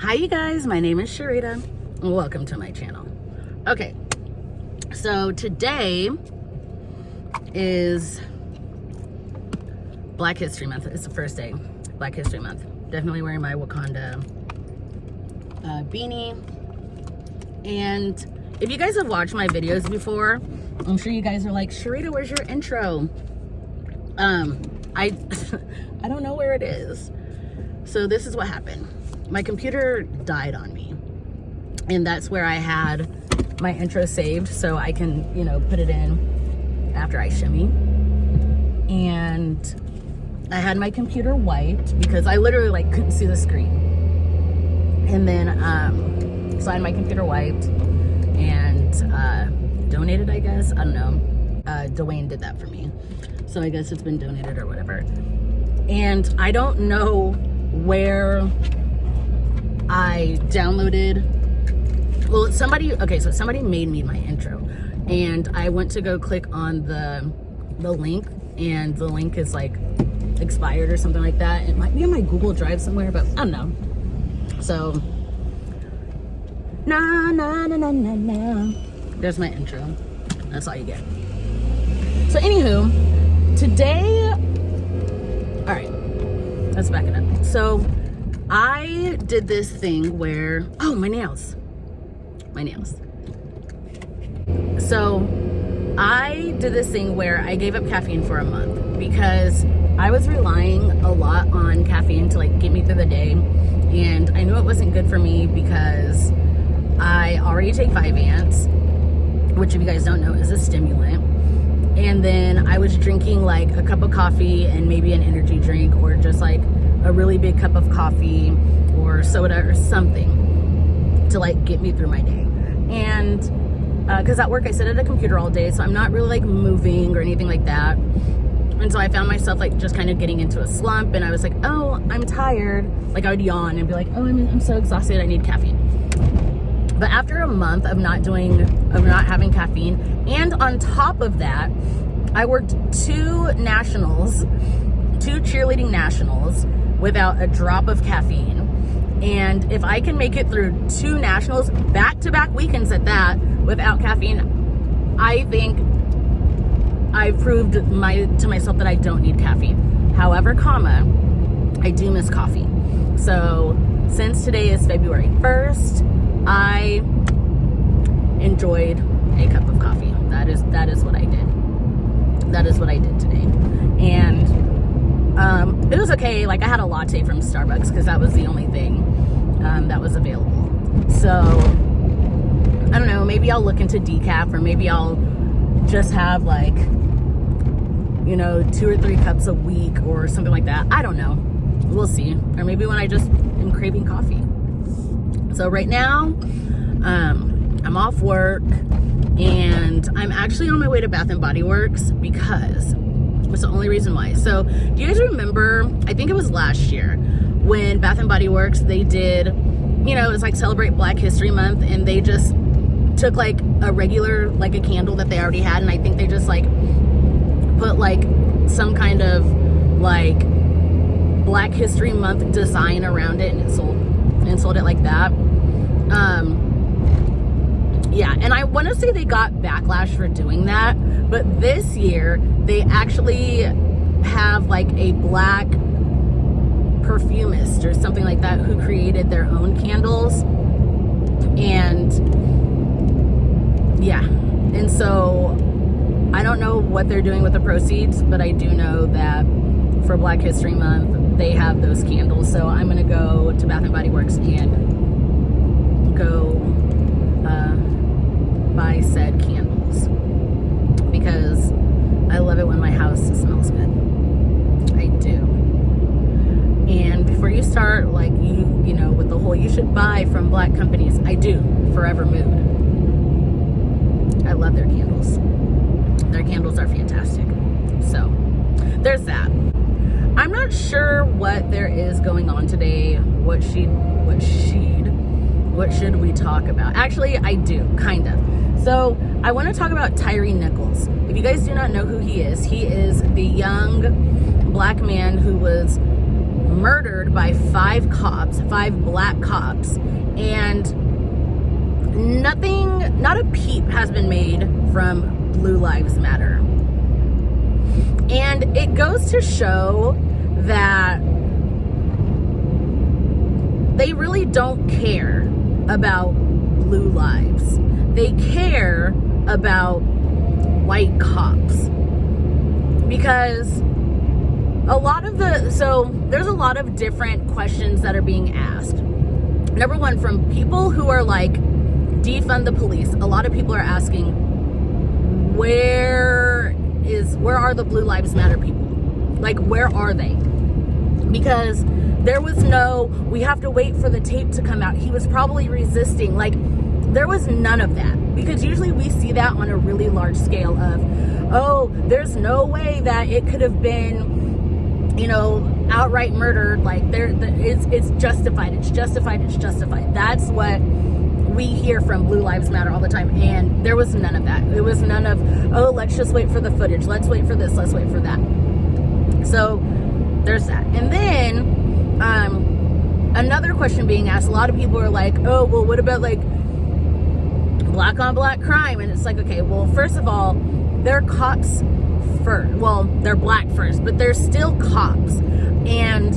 Hi you guys, my name is Cherita and welcome to my channel. Okay, so today is Black History Month. It's the first day, Black History Month. Definitely wearing my Wakanda beanie. And if you guys have watched my videos before, I'm sure you guys are like, Cherita, where's your intro? I don't know where it is. So this is what happened. My computer died on me, and that's where I had my intro saved so I can, you know, put it in after I shimmy. And I had my computer wiped because I literally like couldn't see the screen. And then so I had my computer wiped and donated, I guess. I don't know. Dwayne did that for me, so I guess it's been donated or whatever. And I don't know where I downloaded, well, somebody made me my intro, and I went to go click on the link, and the link is like expired or something like that. It might be on my Google Drive somewhere, but I don't know. So there's my intro. That's all you get. So anywho, today, all right, let's back it up. So I did this thing where, oh, my nails. So I did this thing where I gave up caffeine for a month because I was relying a lot on caffeine to like get me through the day. And I knew it wasn't good for me because I already take 5-Ants, which if you guys don't know is a stimulant. And then I was drinking like a cup of coffee and maybe an energy drink, or just like a really big cup of coffee or soda or something to like get me through my day. And because at work I sit at a computer all day, so I'm not really like moving or anything like that. And so I found myself like just kind of getting into a slump, and I was like, oh, I'm tired. Like I would yawn and be like, oh, I'm so exhausted, I need caffeine. But after a month of not having caffeine, and on top of that, I worked two cheerleading nationals without a drop of caffeine. And if I can make it through 2 nationals, back-to-back weekends at that, without caffeine, I think I've proved to myself that I don't need caffeine. However, I do miss coffee. So since today is February 1st, I enjoyed a cup of coffee. That is what I did. That is what I did today. And it was okay. Like I had a latte from Starbucks because that was the only thing that was available. So I don't know, maybe I'll look into decaf, or maybe I'll just have like, you know, 2 or 3 cups a week or something like that. I don't know. We'll see. Or maybe when I just am craving coffee. So right now, I'm off work, and I'm actually on my way to Bath & Body Works because it's the only reason why. So do you guys remember, I think it was last year, when Bath & Body Works, they did, you know, it's like Celebrate Black History Month, and they just took like a regular, like a candle that they already had, and I think they just like put like some kind of like Black History Month design around it, and it sold it like that. Yeah, and I want to say they got backlash for doing that, but this year they actually have like a black perfumist or something like that who created their own candles. And yeah, and so I don't know what they're doing with the proceeds, but I do know that for Black History Month they have those candles. So I'm gonna go to Bath & Body Works and go buy said candles because I love it when my house smells good. I do. And before you start, like, you know, with the whole you should buy from black companies, I do. Forever Mood. I love their candles. Their candles are fantastic. So there's that. I'm not sure what there is going on today. What should we talk about? Actually, I do, kind of. So I want to talk about Tyree Nichols. If you guys do not know who he is the young black man who was murdered by 5 cops, 5 black cops, and nothing, not a peep has been made from Blue Lives Matter. And it goes to show that they really don't care about blue lives. They care about white cops. Because there's a lot of different questions that are being asked. Number one, from people who are like, defund the police. A lot of people are asking, where are the Blue Lives Matter people? Like, where are they? Because there was we have to wait for the tape to come out. He was probably resisting. Like, there was none of that. Because usually we see that on a really large scale of, oh, there's no way that it could have been, outright murdered. Like, it's justified. It's justified. It's justified. That's what we hear from Blue Lives Matter all the time. And there was none of that. It was none of, oh, let's just wait for the footage. Let's wait for this. Let's wait for that. So there's that. And then another question being asked, a lot of people are like, oh, well, what about like black on black crime? And it's like, okay, well, first of all, they're cops first. Well, they're black first, but they're still cops. And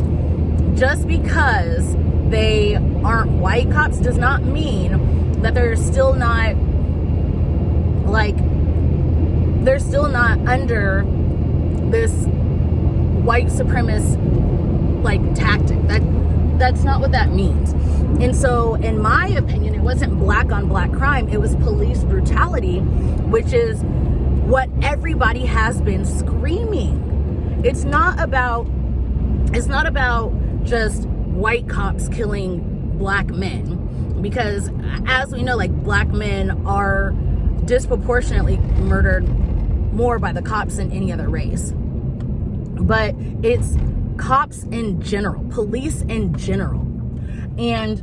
just because they aren't white cops does not mean that they're still not under this white supremacist like tactic. That's not what that means. And so in my opinion, it wasn't black on black crime, it was police brutality, which is what everybody has been screaming. It's not about just white cops killing black men, because as we know, like, black men are disproportionately murdered more by the cops than any other race. But it's cops in general, police in general. And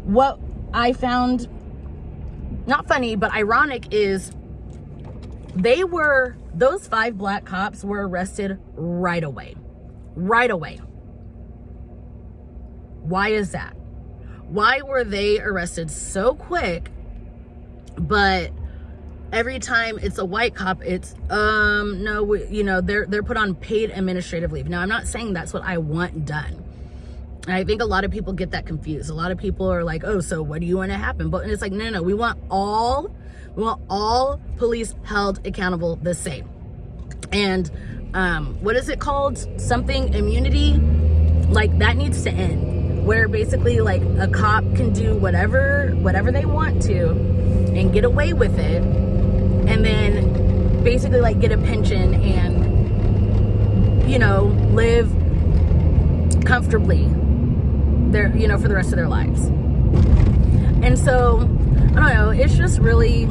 what I found not funny, but ironic is those 5 black cops were arrested right away. Right away. Why is that? Why were they arrested so quick, but every time it's a white cop, it's they're put on paid administrative leave. Now, I'm not saying that's what I want done. And I think a lot of people get that confused. A lot of people are like, oh, so what do you want to happen? But it's like, no, we want all police held accountable the same. And what is it called? Something immunity? Like, that needs to end, where basically like a cop can do whatever they want to and get away with it, and then basically like get a pension and live comfortably there, for the rest of their lives. And so I don't know, it's just really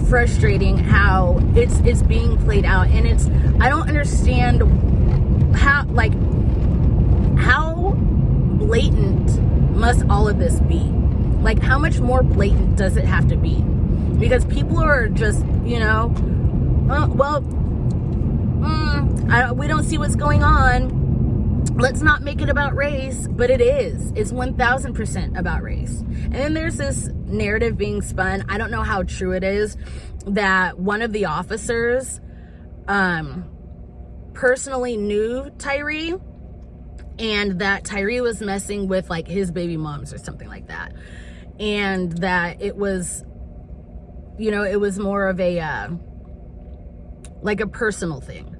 frustrating how it's being played out. And I don't understand how blatant must all of this be? Like, how much more blatant does it have to be? Because people are just, we don't see what's going on. Let's not make it about race. But it is. It's 1000% about race. And then there's this narrative being spun, I don't know how true it is, that one of the officers personally knew Tyree, and that Tyree was messing with like his baby moms or something like that, and that it was more of a like a personal thing.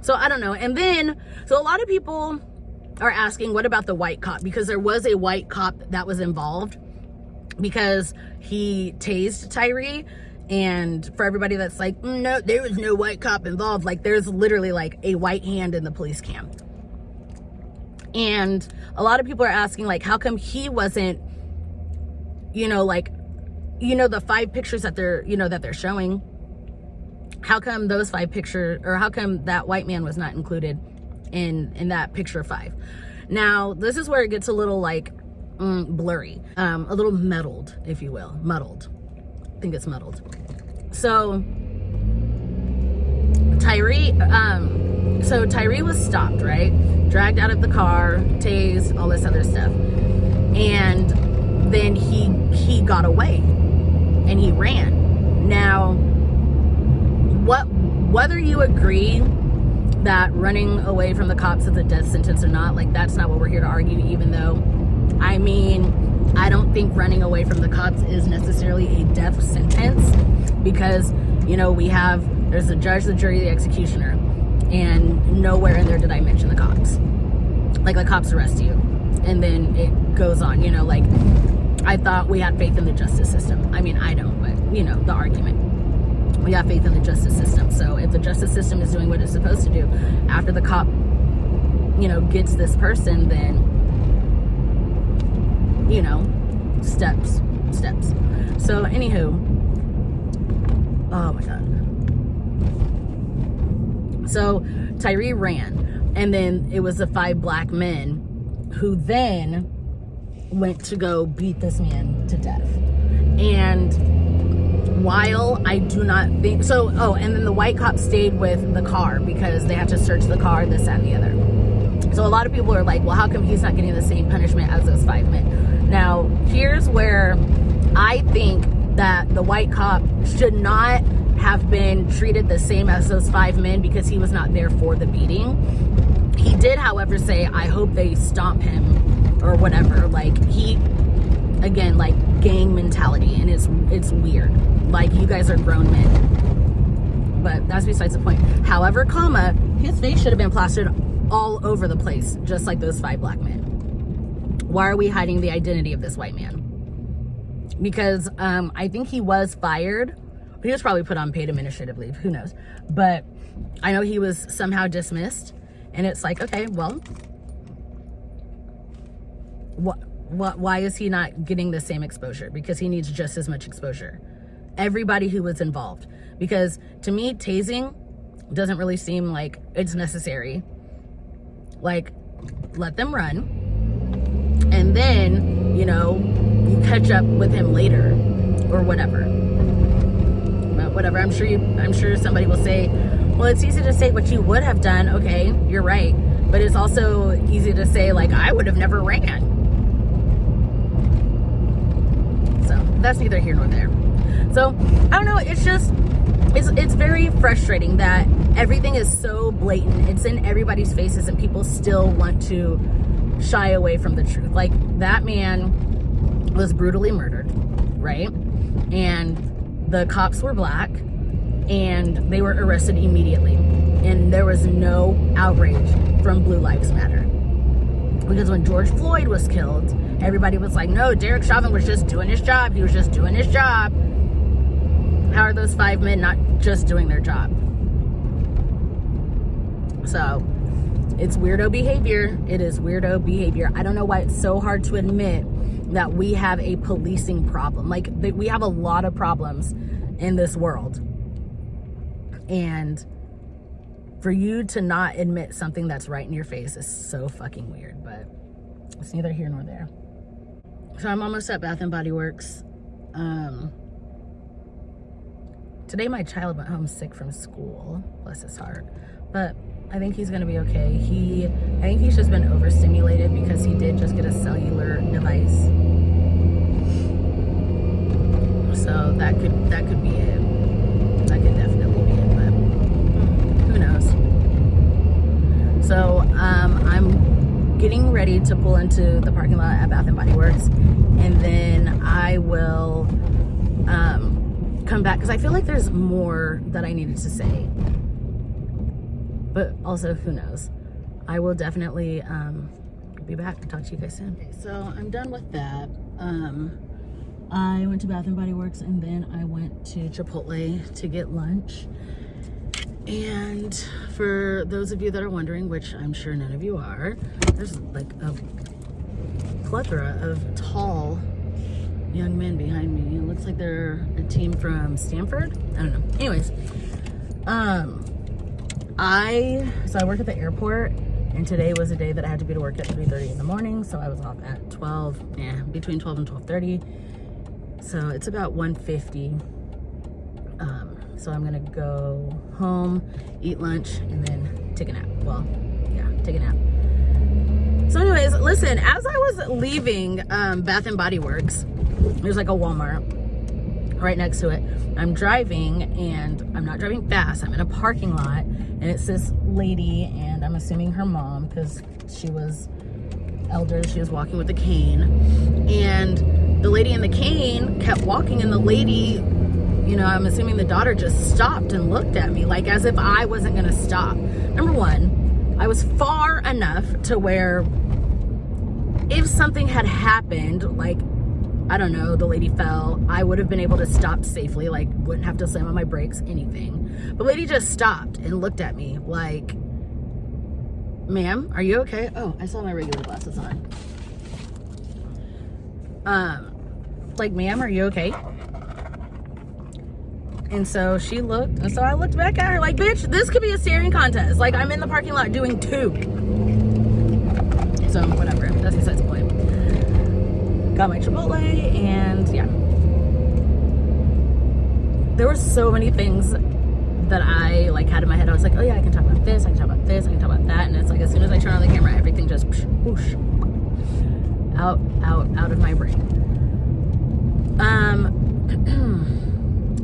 So I don't know. And then so a lot of people are asking, what about the white cop? Because there was a white cop that was involved, because he tased Tyree. And for everybody that's like, no, there was no white cop involved, like, there's literally like a white hand in the police cam. And a lot of people are asking, like, how come he wasn't, the 5 pictures that they're showing, how come those 5 pictures, or how come that white man was not included in that picture of 5? Now, this is where it gets a little like blurry, a little muddled, if you will. Muddled. I think it's muddled. So Tyree was stopped, right? Dragged out of the car, tased, all this other stuff. And then he got away and he ran. Now, whether you agree that running away from the cops is a death sentence or not, like, that's not what we're here to argue, even though, I mean, I don't think running away from the cops is necessarily a death sentence, because, you know, there's the judge, the jury, the executioner, and nowhere in there did I mention the cops. Like, the cops arrest you, and then it goes on, you know, like, I thought we had faith in the justice system. I mean, I don't, but, you know, the argument. We have faith in the justice system. So if the justice system is doing what it's supposed to do, after the cop, you know, gets this person, then, you know, steps. So anywho, oh my God. So Tyree ran, and then it was the 5 black men who then went to go beat this man to death. And while I do not think so, and then the white cop stayed with the car because they had to search the car, this, that, and the other. So a lot of people are like, well, how come he's not getting the same punishment as those 5 men? Now, here's where I think that the white cop should not have been treated the same as those 5 men because he was not there for the beating. He did, however, say, I hope they stomp him or whatever. Like, again, like, gang mentality, and it's weird. Like, you guys are grown men. But that's besides the point. However, his face should have been plastered all over the place, just like those 5 black men. Why are we hiding the identity of this white man? Because I think he was fired. He was probably put on paid administrative leave. Who knows? But I know he was somehow dismissed. And it's like, okay, well, why is he not getting the same exposure? Because he needs just as much exposure. Everybody who was involved. Because to me, tasing doesn't really seem like it's necessary. Like, let them run. And then, you know, you catch up with him later or whatever. But whatever, I'm sure somebody will say, well, it's easy to say what you would have done. Okay, you're right. But it's also easy to say, like, I would have never ran. So that's neither here nor there. So I don't know, it's very frustrating that everything is so blatant. It's in everybody's faces and people still want to shy away from the truth. Like, that man was brutally murdered, right? And the cops were black and they were arrested immediately. And there was no outrage from Blue Lives Matter. Because when George Floyd was killed, everybody was like, no, Derek Chauvin was just doing his job. He was just doing his job. How are those 5 men not just doing their job? So it's weirdo behavior. It is weirdo behavior. I don't know why it's so hard to admit that we have a policing problem. Like, we have a lot of problems in this world. And for you to not admit something that's right in your face is so fucking weird, but it's neither here nor there. So I'm almost at Bath & Body Works. Today my child went home sick from school, bless his heart, but I think he's gonna be okay. I think he's just been overstimulated because he did just get a cellular device. So that could be it. That could definitely be it, but who knows? So I'm getting ready to pull into the parking lot at Bath & Body Works, and then I will come back because I feel like there's more that I needed to say, but also who knows. I will definitely be back and talk to you guys soon. Okay, so I'm done with that. I went to Bath & Body Works and then I went to Chipotle to get lunch. And for those of you that are wondering, which I'm sure none of you are, there's like a plethora of tall young men behind me. It looks like they're a team from Stanford. I don't know. Anyways, so I work at the airport, and today was a day that I had to be to work at 3:30 in the morning. So I was off at 12, between 12 and 12:30. So it's about 1:50 So I'm gonna go home, eat lunch, and then take a nap. Well, yeah, take a nap. So anyways, listen, as I was leaving Bath and Body Works, there's like a Walmart right next to it. I'm driving, and I'm not driving fast. I'm in a parking lot, and it's this lady, and I'm assuming her mom, because she was elder, she was walking with a cane, and the lady in the cane kept walking, and the lady, you know, I'm assuming the daughter just stopped and looked at me like as if I wasn't gonna stop. Number one, I was far enough to where if something had happened, like, I don't know, the lady fell, I would have been able to stop safely, like wouldn't have to slam on my brakes, anything. The lady just stopped and looked at me like, ma'am, are you okay? Oh, I saw my regular glasses on. Like, ma'am, are you okay? And so she looked, and so I looked back at her like, bitch, this could be a staring contest. Like, I'm in the parking lot doing 2. So, whatever, that's besides the point. Got my Chipotle, and yeah. There were so many things that I like had in my head. I was like, oh yeah, I can talk about this, I can talk about this, I can talk about that. And it's like, as soon as I turn on the camera, everything just whoosh, out of my brain.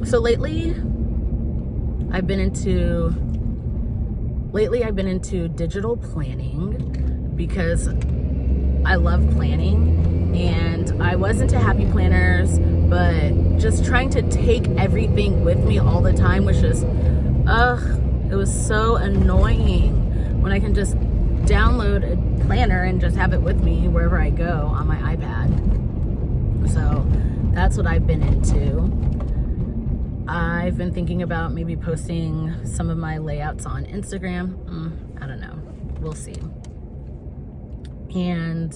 So lately I've been into digital planning because I love planning, and I was into happy planners, but just trying to take everything with me all the time was just, it was so annoying when I can just download a planner and just have it with me wherever I go on my iPad. So that's what I've been into. I've been thinking about maybe posting some of my layouts on Instagram. I don't know. We'll see. And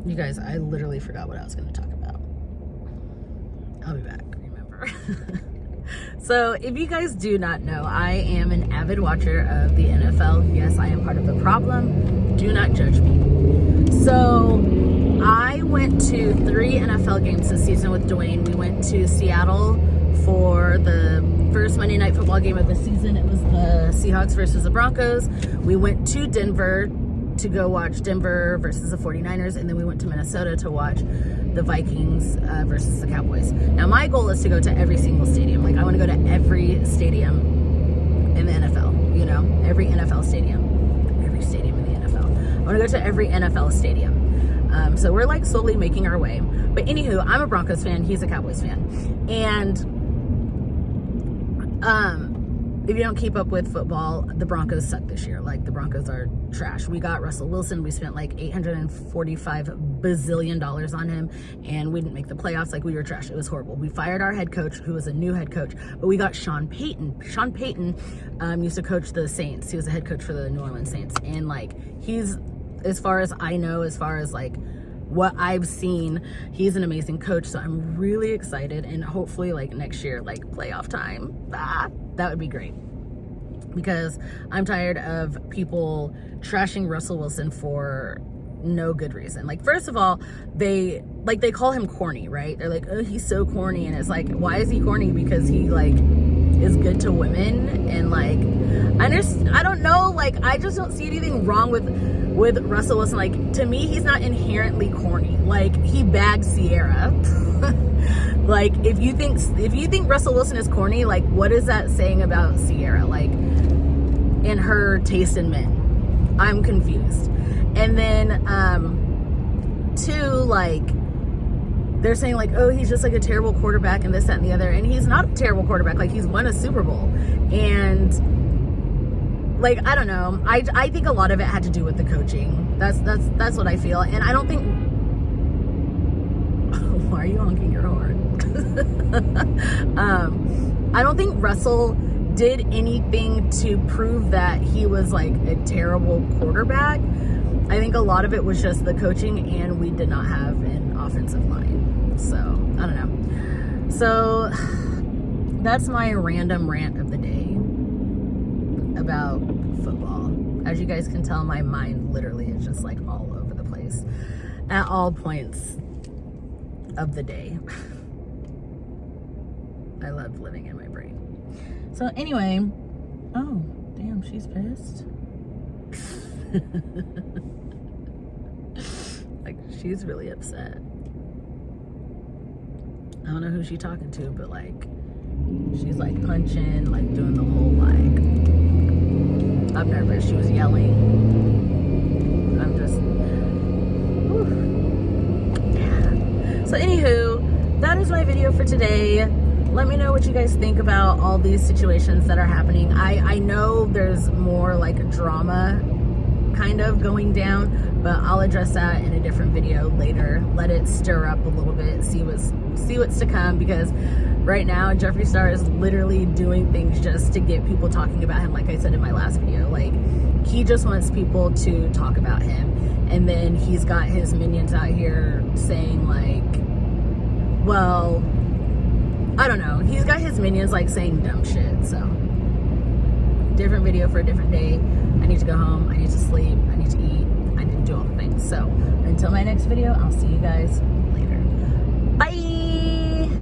you guys, I literally forgot what I was going to talk about. I'll be back, remember. So if you guys do not know, I am an avid watcher of the NFL. Yes, I am part of the problem. Do not judge me. So I went to 3 NFL games this season with Dwayne. We went to Seattle for the first Monday Night Football game of the season. It was the Seahawks versus the Broncos. We went to Denver to go watch Denver versus the 49ers, and then we went to Minnesota to watch the Vikings versus the Cowboys. Now, my goal is to go to every single stadium. Like, I want to go to every stadium in the NFL, you know, every NFL stadium. Every stadium in the NFL. I want to go to every NFL stadium. So we're like slowly making our way. But anywho, I'm a Broncos fan. He's a Cowboys fan. And if you don't keep up with football, the Broncos suck this year. Like, the Broncos are trash. We got Russell Wilson. We spent like $845 bazillion on him, and we didn't make the playoffs. Like, we were trash. It was horrible. We fired our head coach, who was a new head coach, but we got Sean Payton. Sean Payton used to coach the Saints. He was a head coach for the New Orleans Saints. And like, he's, as far as I know, as far as like what I've seen, he's an amazing coach. So I'm really excited, and hopefully like next year, like playoff time, that would be great, because I'm tired of people trashing Russell Wilson for no good reason. Like, first of all, they call him corny, right? They're like, oh, he's so corny. And it's like, why is he corny? Because he like is good to women, and like, I don't know, like, I just don't see anything wrong with Russell Wilson. Like, to me, he's not inherently corny. Like, he bagged Sierra. Like, if you think Russell Wilson is corny, like, what is that saying about Sierra? Like, in her taste in men? I'm confused. And then, 2, like, they're saying like, oh, he's just like a terrible quarterback and this, that, and the other. And he's not a terrible quarterback. Like, he's won a Super Bowl. And like, I don't know. I think a lot of it had to do with the coaching. That's what I feel. And I don't think, why are you honking your horn? I don't think Russell did anything to prove that he was like a terrible quarterback. I think a lot of it was just the coaching, and we did not have an offensive line. So, I don't know. So, that's my random rant of the day about football. As you guys can tell, my mind literally is just like all over the place at all points of the day. I love living in my brain. So anyway, oh, damn, she's pissed. Like, she's really upset. I don't know who she's talking to, but like, she's like punching, like doing the whole like, I'm nervous. She was yelling. I'm just, yeah. So anywho, that is my video for today. Let me know what you guys think about all these situations that are happening. I know there's more like drama kind of going down, but I'll address that in a different video later. Let it stir up a little bit, see what's to come, because right now Jeffree Star is literally doing things just to get people talking about him. Like I said in my last video, like, he just wants people to talk about him, and then he's got his minions out here saying like, well, I don't know, he's got his minions like saying dumb shit. So different video for a different day. I need to go home, I need to sleep, I need to eat, I need to do all the things. So until my next video, I'll see you guys later.